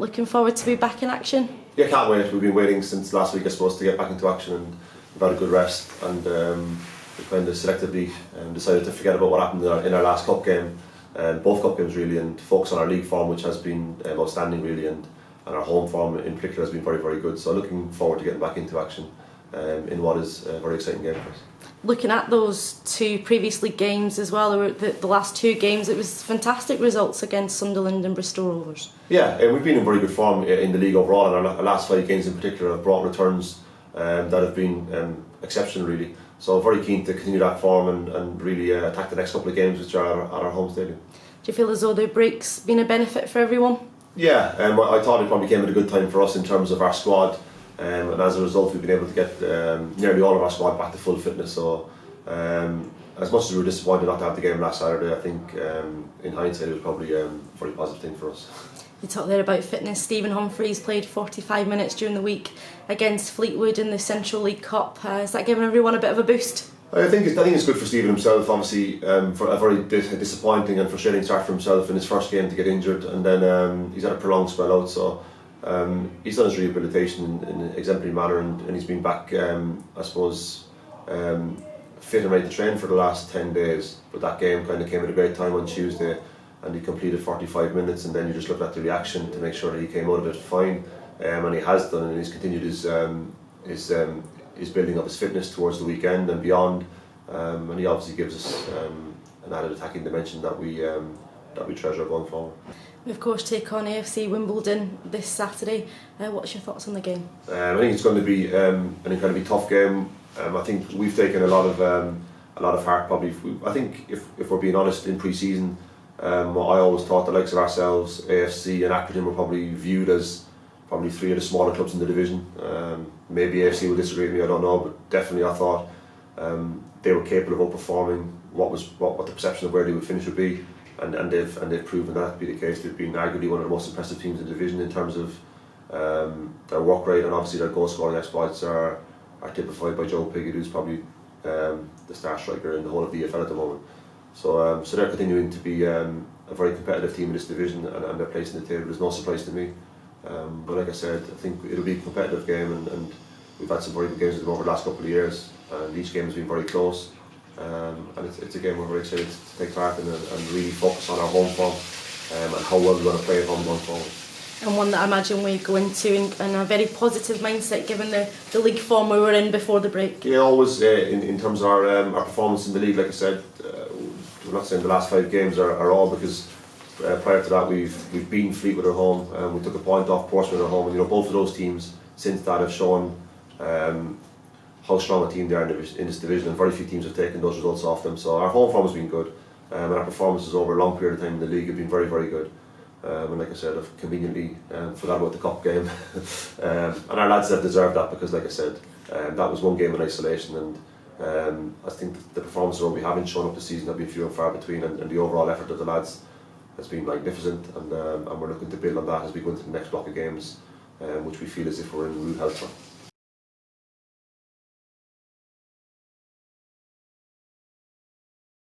Looking forward to be back in action? Yeah, can't wait. We've been waiting since last week, I suppose, to get back into action, and we've had a good rest, and we kind of selectively decided to forget about what happened in our last cup game, both cup games really, and focus on our league form, which has been outstanding really, and our home form in particular has been very, very good. So looking forward to getting back into action in what is a very exciting game for us. Looking at those two previous league games as well, the last two games, it was fantastic results against Sunderland and Bristol Rovers. Yeah, we've been in very good form in the league overall, and our last 5 games in particular have brought returns that have been exceptional really. So very keen to continue that form and really attack the next couple of games, which are at our home stadium. Do you feel as though the break's been a benefit for everyone? Yeah, I thought it probably came at a good time for us in terms of our squad. And as a result, we've been able to get nearly all of our squad back to full fitness. So, as much as we were disappointed not to have the game last Saturday, I think in hindsight it was probably a very positive thing for us. You talked there about fitness. Stephen Humphreys played 45 minutes during the week against Fleetwood in the Central League Cup. Is that giving everyone a bit of a boost? I think it's good for Stephen himself. Obviously, for a very disappointing and frustrating start for himself in his first game to get injured, and then he's had a prolonged spell out. So. He's done his rehabilitation in an exemplary manner, and he's been back, I suppose, fit and ready to train for the last 10 days. But that game kind of came at a great time on Tuesday, and he completed 45 minutes, and then you just looked at the reaction to make sure that he came out of it fine, and he has done, and he's continued his building of his fitness towards the weekend and beyond, and he obviously gives us an added attacking dimension that we treasure going forward. We of course take on AFC Wimbledon this Saturday. What's your thoughts on the game? I think it's going to be an incredibly tough game. I think we've taken a lot of heart. Probably, I think if we're being honest, in pre-season, I always thought the likes of ourselves, AFC and Accrington were probably viewed as probably 3 of the smaller clubs in the division. Maybe AFC will disagree with me, I don't know, but definitely I thought they were capable of outperforming what the perception of where they would finish would be. And they've proven that to be the case. They've been arguably one of the most impressive teams in the division in terms of their work rate, and obviously their goal scoring exploits are typified by Joe Piggott, who's probably the star striker in the whole of the EFL at the moment. So they're continuing to be a very competitive team in this division, and their place in the table is no surprise to me. But like I said, I think it'll be a competitive game, and we've had some very good games with them over the last couple of years, and each game has been very close. And it's a game we're very excited to take part in and really focus on our home form and how well we're going to play at home going forward. And one that I imagine we go into in a very positive mindset given the league form we were in before the break. Yeah, always in terms of our performance in the league, like I said, we're not saying the last 5 games are all, because prior to that we've beaten Fleetwood at home, we took a point off Portsmouth at home, and both of those teams since that have shown how strong a team they are in this division, and very few teams have taken those results off them. So our home form has been good, and our performances over a long period of time in the league have been very, very good. And like I said, I've conveniently forgot about the cup game, and our lads have deserved that, because like I said, that was one game in isolation, and I think the performances we haven't shown up this season have been few and far between, and the overall effort of the lads has been magnificent, and we're looking to build on that as we go into the next block of games, which we feel as if we're in rude health for.